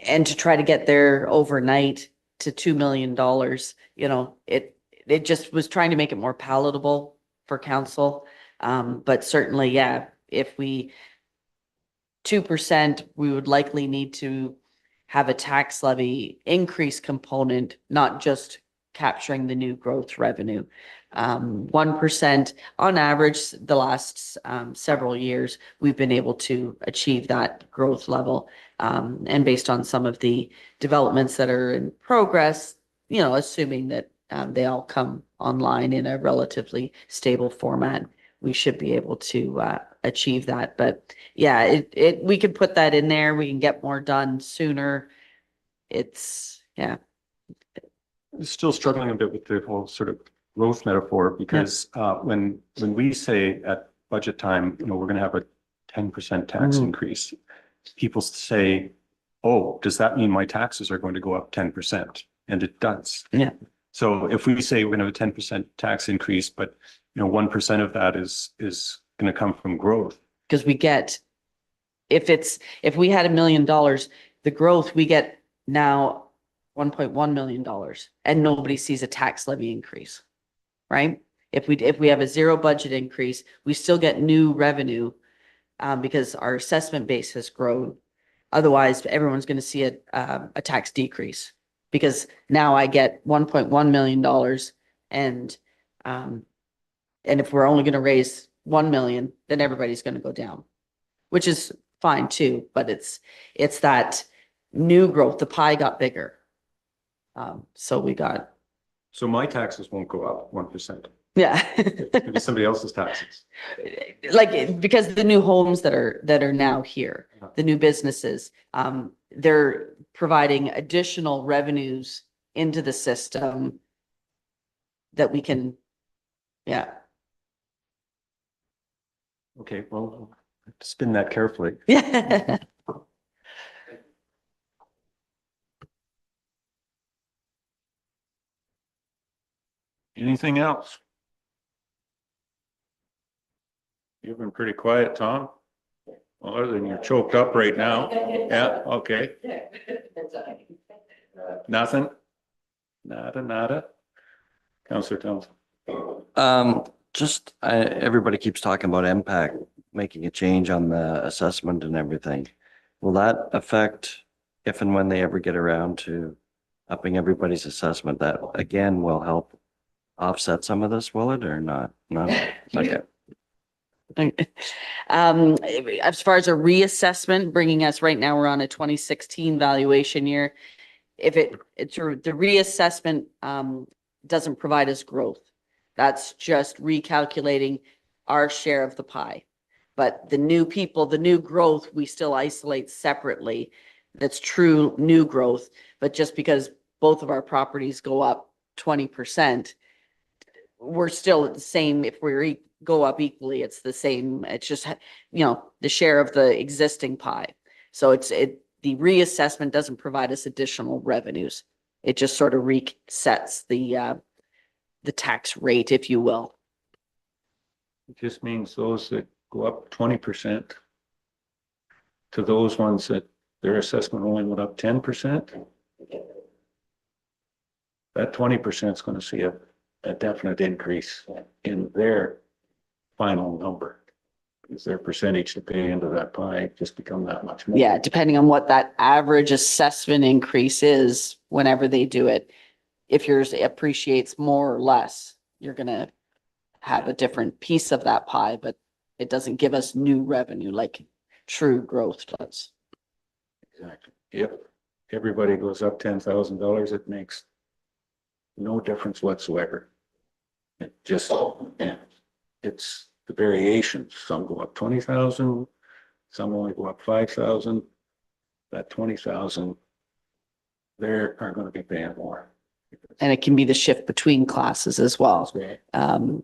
And to try to get there overnight to $2 million, it just was trying to make it more palatable for council. But certainly, yeah, if 2%, we would likely need to have a tax levy increase component, not just capturing the new growth revenue. 1% on average, the last several years, we've been able to achieve that growth level. And based on some of the developments that are in progress, assuming that they all come online in a relatively stable format, we should be able to achieve that. But yeah, we could put that in there. We can get more done sooner. Yeah. Still struggling a bit with the whole sort of growth metaphor, because when we say at budget time, we're going to have a 10% tax increase, people say, oh, does that mean my taxes are going to go up 10%? And it does. Yeah. So if we say we're going to have a 10% tax increase, but 1% of that is going to come from growth. Because if we had $1 million, the growth we get now $1.1 million, and nobody sees a tax levy increase, right? If we have a zero budget increase, we still get new revenue because our assessment base has grown. Otherwise, everyone's going to see a tax decrease, because now I get $1.1 million, and if we're only going to raise 1 million, then everybody's going to go down, which is fine too. But it's that new growth. The pie got bigger. So my taxes won't go up 1%. Yeah. Maybe somebody else's taxes. Because the new homes that are now here, the new businesses, they're providing additional revenues into the system that we can, yeah. Okay, well, spin that carefully. Yeah. Anything else? You've been pretty quiet, Tom. Well, other than you're choked up right now. Yeah, okay. Nothing? Nada? Counselor Thompson. Everybody keeps talking about impact, making a change on the assessment and everything. Will that affect if and when they ever get around to upping everybody's assessment? That again will help offset some of this, will it, or not? No. Okay. As far as a reassessment, bringing us right now, we're on a 2016 valuation year. If it's the reassessment doesn't provide us growth. That's just recalculating our share of the pie. But the new people, the new growth, we still isolate separately. That's true new growth. But just because both of our properties go up 20%, we're still at the same. If we go up equally, it's the same. It's just, the share of the existing pie. So the reassessment doesn't provide us additional revenues. It just sort of resets the tax rate, if you will. It just means those that go up 20% to those ones that their assessment only went up 10%. that 20% is going to see a definite increase in their final number. Because their percentage to pay into that pie just become that much more. Yeah, depending on what that average assessment increase is, whenever they do it. If yours appreciates more or less, you're gonna have a different piece of that pie, but it doesn't give us new revenue like true growth does. Exactly. If everybody goes up $10,000, it makes no difference whatsoever. It just, yeah, it's the variations. Some go up 20,000, some only go up 5,000. That 20,000, they are going to be paying more. And it can be the shift between classes as well. That's right.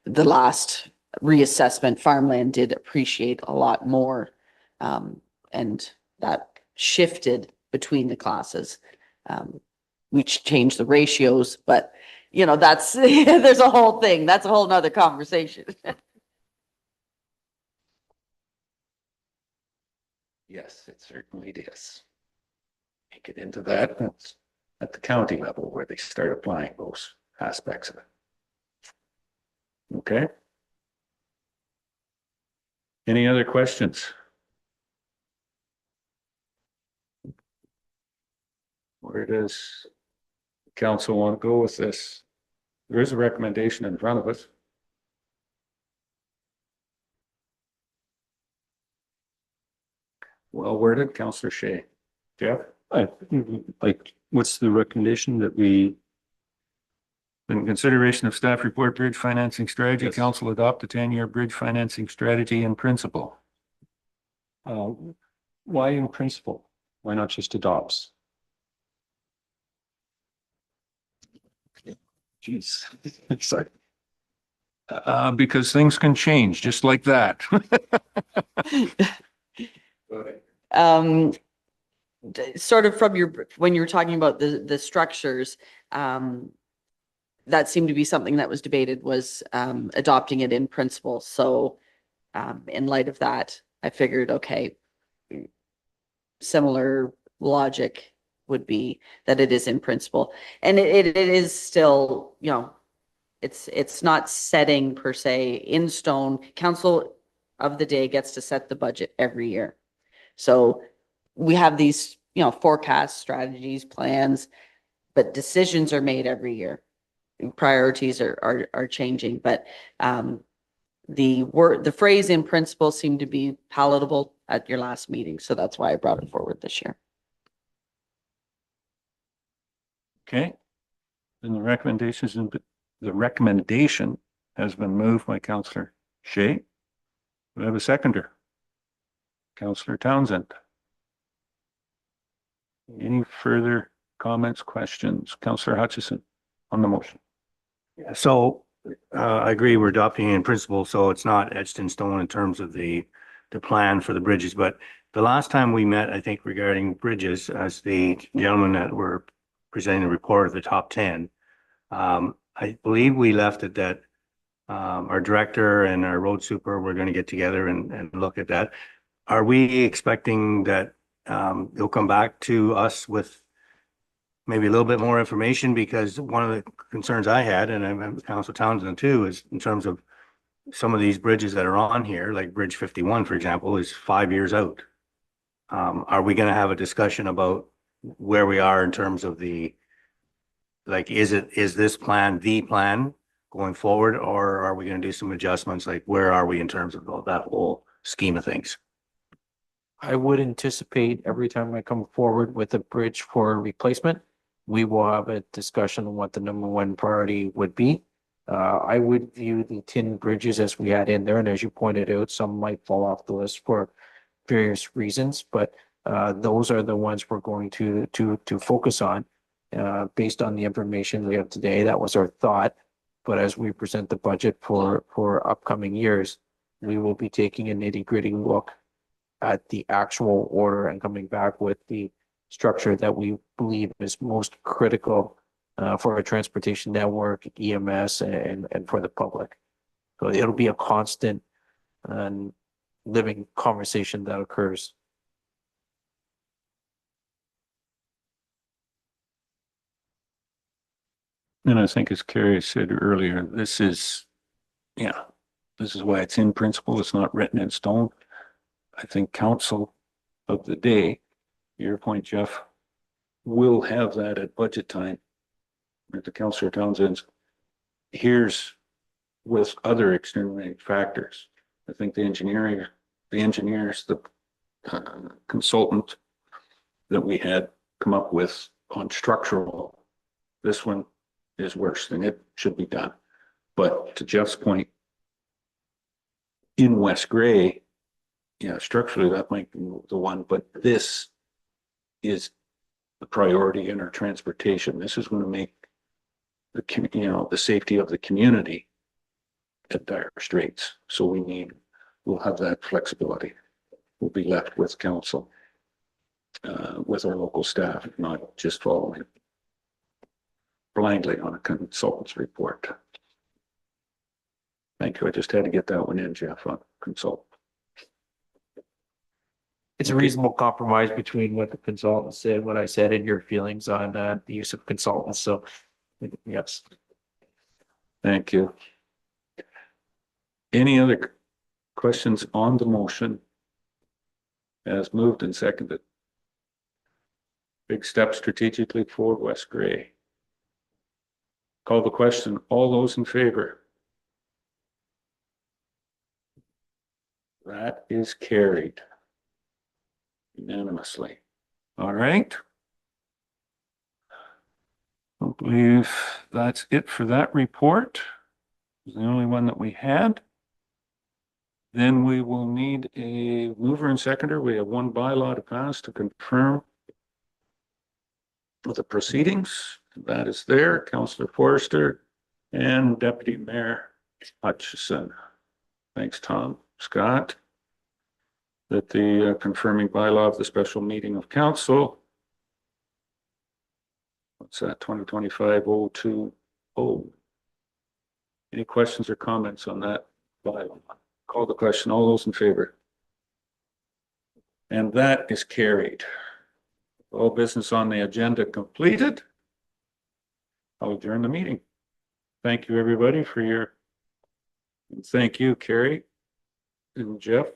The last reassessment, farmland did appreciate a lot more. And that shifted between the classes. We changed the ratios, but you know, that's, there's a whole thing. That's a whole nother conversation. Yes, it certainly is. Make it into that. That's at the county level where they start applying those aspects of it. Okay. Any other questions? Where does council want to go with this? There is a recommendation in front of us. Well worded, Councillor Shea. Jeff? Like, what's the recommendation that we, In consideration of staff report bridge financing strategy, Yes. council adopt a 10-year bridge financing strategy in principle. why in principle? Why not just adopts? Jeez. Sorry. Because things can change just like that. Sort of from your, when you were talking about the structures, that seemed to be something that was debated, was adopting it in principle. So in light of that, I figured, okay, similar logic would be that it is in principle. And it is still, you know, it's not setting per se in stone. Council of the day gets to set the budget every year. So we have these, you know, forecasts, strategies, plans, but decisions are made every year. Priorities are changing, but the phrase in principle seemed to be palatable at your last meeting. So that's why I brought it forward this year. Okay. Then the recommendation has been moved by Councillor Shea. We have a seconder. Councillor Townsend. Any further comments, questions? Councillor Hutchison on the motion. So I agree, we're adopting in principle, so it's not etched in stone in terms of the plan for the bridges. But the last time we met, I think regarding bridges, as the gentlemen that were presenting the report of the top 10, I believe we left it that our director and our road super were going to get together and look at that. Are we expecting that they'll come back to us with maybe a little bit more information? Because one of the concerns I had, and I'm Council Townsend too, is in terms of some of these bridges that are on here, like Bridge 51, for example, is 5 years out. Are we going to have a discussion about where we are in terms of like, is this plan the plan going forward, or are we going to do some adjustments? Like, where are we in terms of that whole scheme of things? I would anticipate every time I come forward with a bridge for replacement, we will have a discussion on what the number one priority would be. I would view the tin bridges as we had in there, and as you pointed out, some might fall off the list for various reasons, but those are the ones we're going to focus on based on the information we have today. That was our thought, but as we present the budget for upcoming years, we will be taking a nitty-gritty look at the actual order and coming back with the structure that we believe is most critical for a transportation network, EMS, and for the public. So it'll be a constant and living conversation that occurs. And I think as Carrie said earlier, this is why it's in principle. It's not written in stone. I think council of the day, your point, Jeff, will have that at budget time. At the Councillor Townsend's, here's with other extenuating factors. I think the engineers, the consultant that we had come up with on structural, this one is worse than it should be done. But to Jeff's point, in West Gray, yeah, structurally that might be the one, but this is the priority in our transportation. This is going to make the safety of the community at dire straits. So we'll have that flexibility. We'll be left with council, with our local staff, not just following blindly on a consultant's report. Thank you. I just had to get that one in, Jeff, on consult. It's a reasonable compromise between what the consultant said, what I said, and your feelings on the use of consultants. So, yes. Thank you. Any other questions on the motion as moved and seconded? Big step strategically for West Gray. Call the question. All those in favor? That is carried unanimously. All right. I believe that's it for that report. It's the only one that we had. Then we will need a mover and seconder. We have one bylaw to pass to confirm the proceedings. That is there, Councillor Forrester and Deputy Mayor Hutchison. Thanks, Tom. Scott. That the confirming bylaw of the special meeting of council. What's that, 2025-020? Any questions or comments on that bylaw? Call the question. All those in favor? And that is carried. All business on the agenda completed. I'll adjourn the meeting. Thank you, everybody, for your, and thank you, Carrie and Jeff.